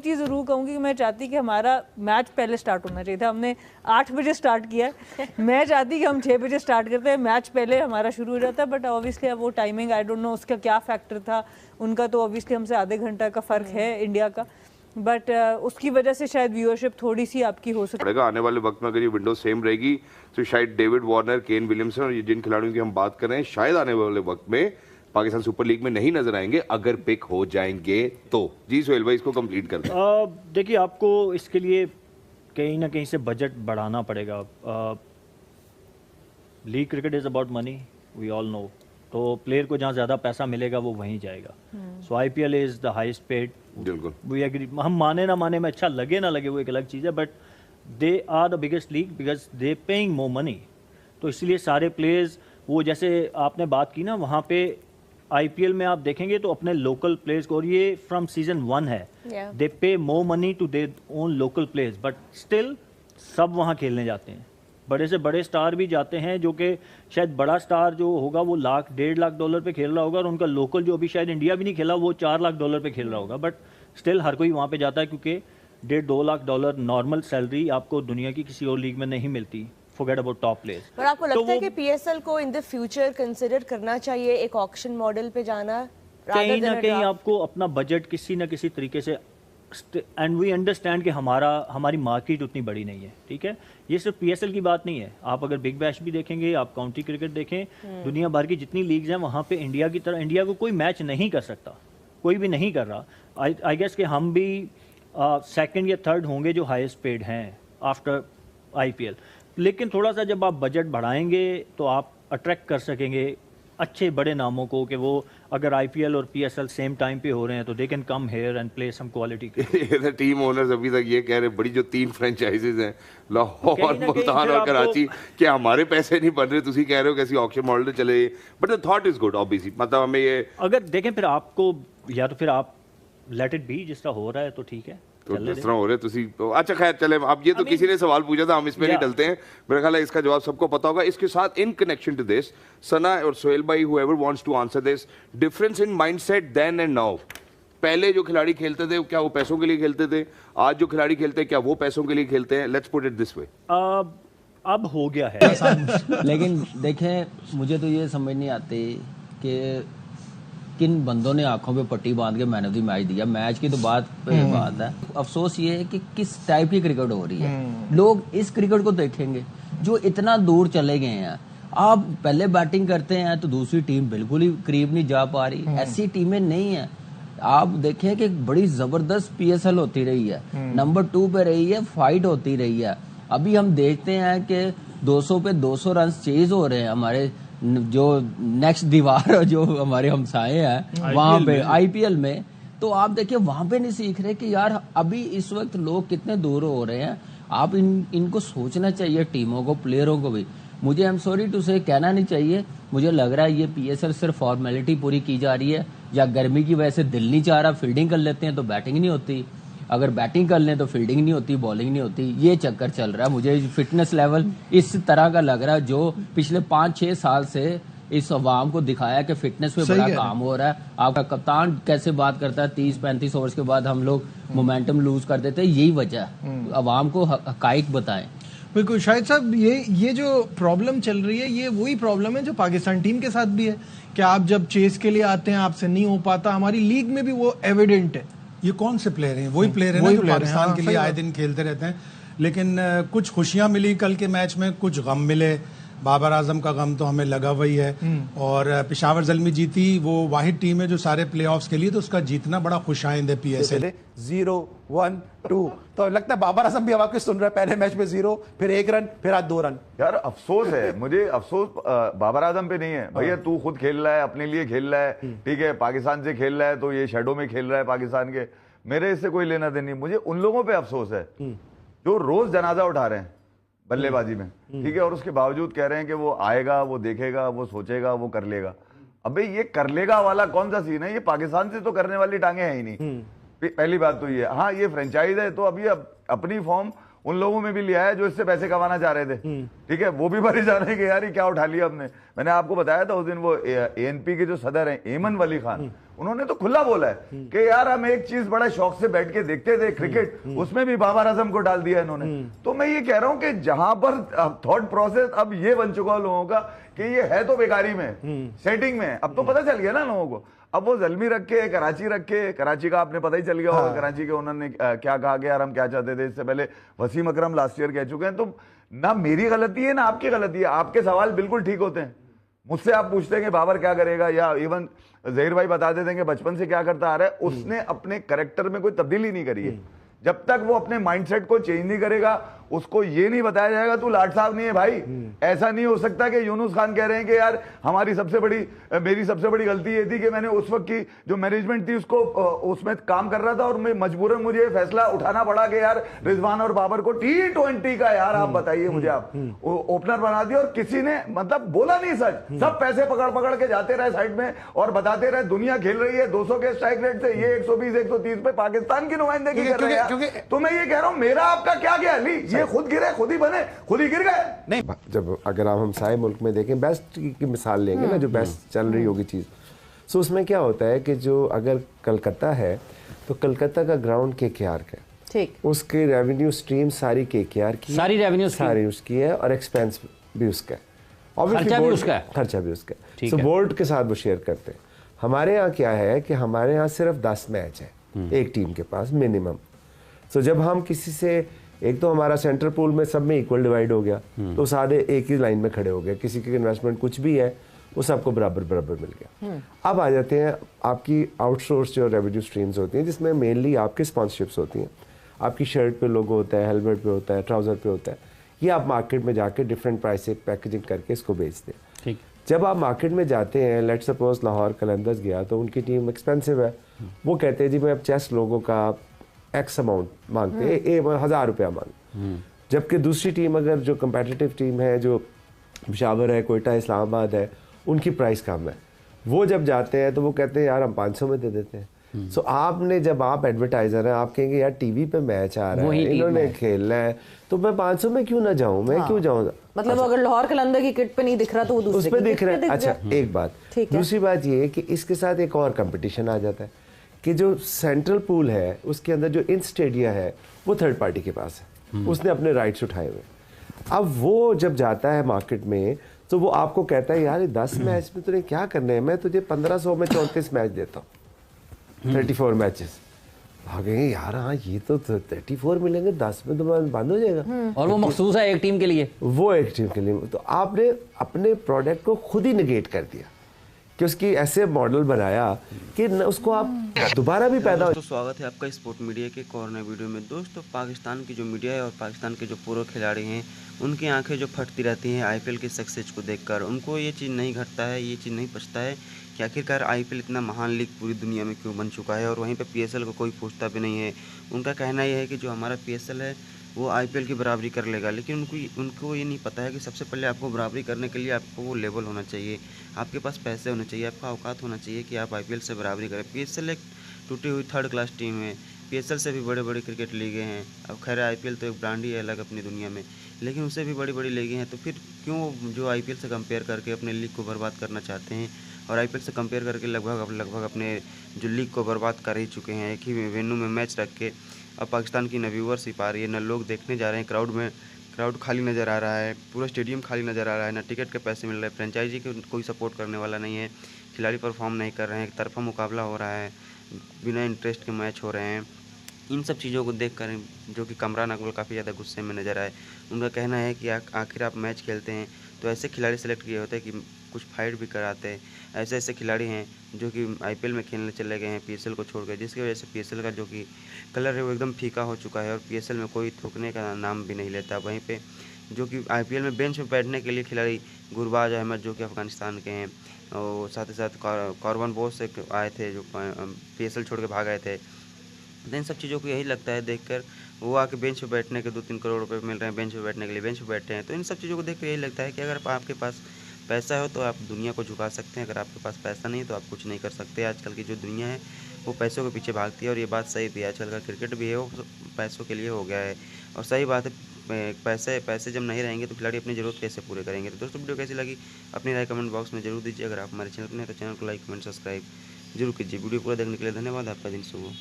चीज़ ज़रूर कहूँगी कि मैं चाहती कि हमारा मैच पहले स्टार्ट होना चाहिए था। हमने 8 बजे स्टार्ट किया है, मैं चाहती कि हम 6 बजे स्टार्ट करते हैं, मैच पहले हमारा शुरू हो जाता है। बट ऑब्वियसली अब वो टाइमिंग आई डोंट नो उसका क्या फैक्टर था, उनका तो ऑब्वियसली हमसे आधे घंटा का फ़र्क है इंडिया का, बट उसकी वजह से शायद व्यूअरशिप थोड़ी सी आपकी हो सकती है। आने वाले वक्त में अगर ये विंडो सेम रहेगी तो शायद डेविड वार्नर, केन विलियमसन और ये जिन खिलाड़ियों की हम बात कर रहे हैं शायद आने वाले वक्त में पाकिस्तान सुपर लीग में नहीं नजर आएंगे अगर पिक हो जाएंगे तो। जी सोहेल भाई, इसको कंप्लीट करते हैं। देखिए, आपको इसके लिए कहीं ना कहीं से बजट बढ़ाना पड़ेगा। League cricket is about money, we all know. तो प्लेयर को जहाँ ज़्यादा पैसा मिलेगा वो वहीं जाएगा। So IPL is the highest paid. बिल्कुल, वी एग्री। हम माने ना माने में, अच्छा लगे ना लगे वो एक अलग चीज़ है, but they are the biggest league because they paying more money. तो इसलिए सारे प्लेयर्स, वो जैसे आपने बात की ना, वहाँ पे IPL में आप देखेंगे तो अपने लोकल प्लेयर्स को, और ये फ्रॉम सीजन 1 है, they pay more money to their own local players, but still सब वहाँ खेलने जाते हैं। बड़े से बड़े स्टार भी जाते हैं, जो कि शायद बड़ा स्टार जो होगा वो $1.5 लाख पे खेल रहा होगा, और उनका लोकल जो अभी शायद इंडिया भी नहीं खेला वो $4 लाख पे खेल रहा होगा, बट स्टिल हर कोई वहाँ पे जाता है क्योंकि $1.5-2 लाख नॉर्मल सैलरी आपको दुनिया की किसी और लीग में नहीं मिलती। Forget about top players. पर आपको लगता है कि PSL को इन द फ्यूचर कंसिडर करना चाहिए एक ऑक्शन मॉडल पे जाना? कहीं ना कहीं आपको अपना बजट किसी ना किसी तरीके से, एंड वी अंडरस्टैंड कि हमारी मार्केट उतनी बड़ी नहीं है, ठीक है। ये सिर्फ PSL की बात नहीं है, आप अगर बिग बैश भी देखेंगे, आप काउंटी क्रिकेट देखें, दुनिया भर की जितनी लीग्स हैं वहाँ पे इंडिया की तरह इंडिया को कोई मैच नहीं कर सकता, कोई भी नहीं कर रहा। आई गेस कि हम भी सेकंड या थर्ड होंगे जो हाईएस्ट पेड हैं आफ्टर IPL। लेकिन थोड़ा सा जब आप बजट बढ़ाएंगे तो आप अट्रैक्ट कर सकेंगे अच्छे बड़े नामों को, कि वो अगर IPL और PSL सेम टाइम पे हो रहे हैं तो they can come here and play some quality. Team owners अभी तक ये कह रहे बड़ी जो 3 फ्रेंचाइजीज हैं लाहौर, मुल्तान और कराची, कि हमारे पैसे नहीं बन रहे, तुसी कह रहे हो कैसी ऑक्शन मॉडल चले, but the thought is good obviously. मतलब हमें ये अगर देखें फिर आपको, या तो फिर आप लेट इट बी, जिस तरह हो रहा है तो ठीक है, तो जिस तरह हो रहे तुसी। अच्छा खैर चले, अब ये तो किसी ने सवाल पूछा था, हम इसमें नहीं डलते हैं, मेरा ख्याल है इसका जवाब सबको पता होगा। इसके साथ इन कनेक्शन टू दिस, सना और सोहेल भाई, whoever wants to answer this, difference in mindset then and now। पहले जो खिलाड़ी खेलते थे क्या वो पैसों के लिए खेलते थे, आज जो खिलाड़ी खेलते हैं क्या वो पैसों के लिए खेलते हैं? Let's put it this way. अब हो गया है लेकिन देखें, मुझे तो ये समझ नहीं आती कि किन बंदों ने आंखों पे पट्टी बांध के मैन ऑफ द मैच दिया। मैच की तो बात है, अफसोस ये है कि किस टाइप की क्रिकेट हो रही है। लोग इस क्रिकेट को देखेंगे जो इतना दूर चले गए हैं। आप पहले बैटिंग करते हैं तो दूसरी टीम बिल्कुल ही करीब नहीं जा पा रही, ऐसी टीमें नहीं है। आप देखें कि बड़ी जबरदस्त PSL होती रही है, नंबर 2 पे रही है, फाइट होती रही है। अभी हम देखते हैं कि 200 पे 200 रन चेज हो रहे हैं। हमारे जो नेक्स्ट दीवार जो हमारे हमसाए हैं वहां पे IPL में, तो आप देखिए वहां पे नहीं सीख रहे कि यार अभी इस वक्त लोग कितने दूर हो रहे हैं। आप इनको सोचना चाहिए, टीमों को, प्लेयरों को भी। मुझे आई एम सॉरी टू से कहना नहीं चाहिए, मुझे लग रहा है ये PSL सिर्फ फॉर्मेलिटी पूरी की जा रही है, या गर्मी की वजह से दिल नहीं चाह रहा, फील्डिंग कर लेते हैं तो बैटिंग नहीं होती, अगर बैटिंग कर लें तो फील्डिंग नहीं होती, बॉलिंग नहीं होती। ये चक्कर चल रहा है। मुझे फिटनेस लेवल इस तरह का लग रहा है जो पिछले 5-6 साल से इस अवाम को दिखाया कि फिटनेस पे बड़ा काम हो रहा है। आपका कप्तान कैसे बात करता है, 30-35 ओवर्स के बाद हम लोग मोमेंटम लूज कर देते हैं, यही वजह है। अवाम को हकाइक बताएं। बिल्कुल शाहिद साहब, ये जो प्रॉब्लम चल रही है ये वही प्रॉब्लम है जो पाकिस्तान टीम के साथ भी है कि आप जब चेस के लिए आते हैं आपसे नहीं हो पाता। हमारी लीग में भी वो एविडेंट है। ये कौन से प्लेयर हैं? वही प्लेयर हैं ना जो पाकिस्तान के लिए आए दिन खेलते रहते हैं। लेकिन कुछ खुशियां मिली कल के मैच में, कुछ गम मिले। बाबर आजम का गम तो हमें लगा वही है, और पेशावर ज़ल्मी जीती, वो वाहिद टीम है जो सारे प्लेऑफ्स के लिए, तो उसका जीतना बड़ा खुशाइंद है। PSL 0, 1, 2 तो लगता है बाबर आजम भी अब आपके सुन रहा है। पहले मैच में 0, फिर 1 रन, फिर आज 2 रन। यार अफसोस है, मुझे अफसोस बाबर आजम पे नहीं है। भैया तू खुद खेल रहा है, अपने लिए खेल रहा है, ठीक है, पाकिस्तान से खेल रहा है, तो ये शेडो में खेल रहा है पाकिस्तान के, मेरे इससे कोई लेना देना नहीं। मुझे उन लोगों पे अफसोस है जो रोज जनाजा उठा रहे हैं बल्लेबाजी में, ठीक है, और उसके बावजूद कह रहे हैं कि वो आएगा, वो देखेगा, वो सोचेगा, वो कर लेगा। अबे ये कर लेगा वाला कौन सा सीन है? ये पाकिस्तान से तो करने वाली टांगे हैं ही नहीं। पहली बात तो ये, हाँ ये फ्रेंचाइज है तो अभी अपनी फॉर्म उन लोगों में भी लिया है जो इससे पैसे कमाना चाह रहे थे, ठीक है, वो भी परेशान है कि यार ये क्या उठा लिया हमने। मैंने आपको बताया था उस दिन, वो ANP के जो सदर हैं एमन वली खान, उन्होंने तो खुला बोला है कि यार हम एक चीज बड़ा शौक से बैठ के देखते थे क्रिकेट, उसमें भी बाबर आजम को डाल दिया इन्होंने। तो मैं ये कह रहा हूं कि जहां पर थॉट प्रोसेस अब ये बन चुका है लोगों का कि ये है तो बेकारी में, सेटिंग में, अब तो पता चल गया ना लोगों को। अब वो जलमी रख के कराची रख के, कराची का आपने पता ही चल गया होगा, कराची के उन्होंने क्या कहा कि यार हम क्या चाहते थे। इससे पहले वसीम अकरम लास्ट ईयर कह चुके हैं। तो ना मेरी गलती है ना आपकी गलती है, आपके सवाल बिल्कुल ठीक होते हैं। मुझसे आप पूछते हैं कि बाबर क्या करेगा, या इवन जहीर भाई बता देते हैं कि बचपन से क्या करता आ रहा है, उसने अपने कैरेक्टर में कोई तब्दीली नहीं करी है। जब तक वो अपने माइंडसेट को चेंज नहीं करेगा, उसको ये नहीं बताया जाएगा तू लाट साहब नहीं है भाई। ऐसा नहीं हो सकता कि यूनुस खान कह रहे हैं कि यार मेरी सबसे बड़ी गलती ये थी कि मैंने उस वक्त की जो मैनेजमेंट थी उसको उसमें काम कर रहा था और मैं मजबूरन मुझे फैसला उठाना पड़ा कि यार रिजवान और बाबर को T20 का यार आप बताइए मुझे, आप ओपनर बना दिया और किसी ने मतलब बोला नहीं सच, सब पैसे पकड़ पकड़ के जाते रहे साइड में और बताते रहे दुनिया खेल रही है 200 के स्ट्राइक रेट से, ये 120 130 पे पाकिस्तान की नुमाइंदगी कर रहे हैं। तो मैं ये कह रहा हूं मेरा आपका क्या गया अली, ये खुद गिरे खुद ही बने खुद ही गिर गए। नहीं, जब अगर हम सारे मुल्क में देखें बेस्ट की मिसाल लेंगे ना, जो बेस्ट चल रही होगी चीज़, सो उसमें क्या होता है कि जो अगर कलकत्ता है तो कलकत्ता का ग्राउंड KKR का, ठीक, उसके रेवेन्यू स्ट्रीम सारी KKR की, सारी रेवेन्यू सारी उसकी है और एक्सपेंस भी उसका है, खर्चा भी उसका है। सो बोर्ड के साथ वो शेयर करते हैं। हमारे यहाँ क्या है कि हमारे यहाँ सिर्फ 10 मैच है एक टीम के पास मिनिमम। सो जब हम किसी से, एक तो हमारा सेंटर पूल में सब में इक्वल डिवाइड हो गया, तो सारे एक ही लाइन में खड़े हो गए, किसी की इन्वेस्टमेंट कुछ भी है वो सबको बराबर बराबर मिल गया। अब आ जाते हैं आपकी आउटसोर्स जो रेवेन्यू स्ट्रीम्स होती हैं, जिसमें मेनली आपकी स्पॉन्सरशिप्स होती हैं, आपकी शर्ट पे लोगो होता है, हेलमेट पे होता है, ट्राउजर पे होता है, ये आप मार्केट में जाके डिफरेंट प्राइस से पैकेजिंग करके इसको बेचते हैं। ठीक, जब आप मार्केट में जाते हैं, लेट सपोज लाहौर कलंदर्स गया तो उनकी टीम एक्सपेंसिव है, वो कहते हैं जी मैं अब चेस लोगों का एक्स अमाउंट मांगते हैं, 1000 रुपया मांग, जबकि दूसरी टीम अगर जो कंपेटिटिव टीम है जो पेशावर है, कोयटा, इस्लामाबाद है, उनकी प्राइस कम है, वो जब जाते हैं तो वो कहते हैं यार हम 500 में दे देते हैं। सो आपने, जब आप एडवर्टाइजर हैं, आप कहेंगे यार टीवी पे मैच आ रहा है, इन्होंने खेलना है, तो मैं 500 में क्यों ना जाऊं, मैं क्यों जाऊं। मतलब अगर लाहौर कलंदर की किट पे नहीं दिख रहा तो वो दूसरे पे दिख रहा है। अच्छा, एक बात, दूसरी बात ये कि इसके साथ एक और कंपटीशन आ जाता है कि जो सेंट्रल पूल है उसके अंदर जो इन स्टेडिया है वो थर्ड पार्टी के पास है, उसने अपने राइट्स उठाए हुए। अब वो जब जाता है मार्केट में तो वो आपको कहता है यार 10 मैच में तुझे क्या करने हैं, मैं तुझे 1500 में 34 मैच देता हूँ, 34 मैचेस। भागेंगे यार, हाँ ये तो 34 मिलेंगे, 10 में तो बंद हो जाएगा, और वो मखसूस है एक टीम के लिए, वो एक टीम के लिए। तो आपने अपने प्रोडक्ट को खुद ही निगेट कर दिया कि उसकी ऐसे मॉडल बनाया कि उसको आप दोबारा भी पैदा हो। दोस्तों स्वागत है आपका स्पोर्ट मीडिया के कॉर्नर वीडियो में। दोस्तों पाकिस्तान की जो मीडिया है और पाकिस्तान के जो पूर्व खिलाड़ी हैं उनकी आंखें जो फटती रहती हैं आईपीएल के सक्सेस को देखकर, उनको ये चीज़ नहीं घटता है, ये चीज़ नहीं पछता है कि आखिरकार आईपीएल इतना महान लीग पूरी दुनिया में क्यों बन चुका है और वहीं पे पीएसएल को कोई पूछता भी नहीं है। उनका कहना यह है कि जो हमारा पीएसएल है वो आईपीएल की बराबरी कर लेगा, लेकिन उनको ये नहीं पता है कि सबसे पहले आपको बराबरी करने के लिए आपको वो लेवल होना चाहिए, आपके पास पैसे होने चाहिए, आपका औकात होना चाहिए कि आप आईपीएल से बराबरी करें। पीएसएल एक टूटी हुई थर्ड क्लास टीम है, पीएसएल से भी बड़े बड़े क्रिकेट लीगें हैं। अब खैर आईपीएल तो एक ब्रांड ही है अलग अपनी दुनिया में, लेकिन उससे भी बड़ी बड़ी लीगें हैं। तो फिर क्यों जो आईपीएल से कंपेयर करके अपने लीग को बर्बाद करना चाहते हैं, और आईपीएल से कंपेयर करके लगभग अपने जो लीग को बर्बाद कर ही चुके हैं। एक ही वेन्यू में मैच रख के अब पाकिस्तान की न व्यूअरशिप आ रही है, न लोग देखने जा रहे हैं, क्राउड खाली नज़र आ रहा है, पूरा स्टेडियम खाली नज़र आ रहा है, ना टिकट के पैसे मिल रहे हैं, फ्रेंचाइजी के कोई सपोर्ट करने वाला नहीं है, खिलाड़ी परफॉर्म नहीं कर रहे हैं, एक तरफा मुकाबला हो रहा है, बिना इंटरेस्ट के मैच हो रहे हैं। इन सब चीज़ों को देखकर जो कि कमरान अकबर काफ़ी ज़्यादा गुस्से में नज़र आए। उनका कहना है कि आखिर आप मैच खेलते हैं तो ऐसे खिलाड़ी सेलेक्ट किए होते हैं कि कुछ फाइट भी कराते हैं। ऐसे ऐसे खिलाड़ी हैं जो कि आईपीएल में खेलने चले गए हैं पीएसएल को छोड़कर, जिसकी वजह से पीएसएल का जो कि कलर है वो एकदम फीका हो चुका है और पीएसएल में कोई थूकने का नाम भी नहीं लेता। वहीं पे जो कि आईपीएल में बेंच में बैठने के लिए खिलाड़ी गुरबाज अहमद जो कि अफगानिस्तान के हैं, और साथ ही साथ कॉर्बन बोस से आए थे जो पीएसएल छोड़ के भाग आए थे। तो इन सब चीज़ों को यही लगता है देखकर, वो आके बेंच पे बैठने के 2-3 करोड़ रुपए मिल रहे हैं, बेंच पे बैठने के लिए बेंच पे बैठे हैं। तो इन सब चीज़ों को देख कर यही लगता है कि अगर आपके पास पैसा हो तो आप दुनिया को झुका सकते हैं, अगर आपके पास पैसा नहीं है तो आप कुछ नहीं कर सकते। आजकल की जो दुनिया है वो पैसों के पीछे भागती है। और ये बात सही थी, आजकल का क्रिकेट भी है वो पैसों के लिए हो गया है। और सही बात है, पैसे जब नहीं रहेंगे तो खिलाड़ी अपनी ज़रूरत कैसे पूरे करेंगे। तो दोस्तों वीडियो कैसी लगी अपनी राय कमेंट बॉक्स में जरूर दीजिए। अगर आप हमारे चैनल पर नहीं तो चैनल को लाइक कमेंट सब्सक्राइब जरूर कीजिए। वीडियो पूरा देखने के लिए धन्यवाद। आपका दिन शुभ हो।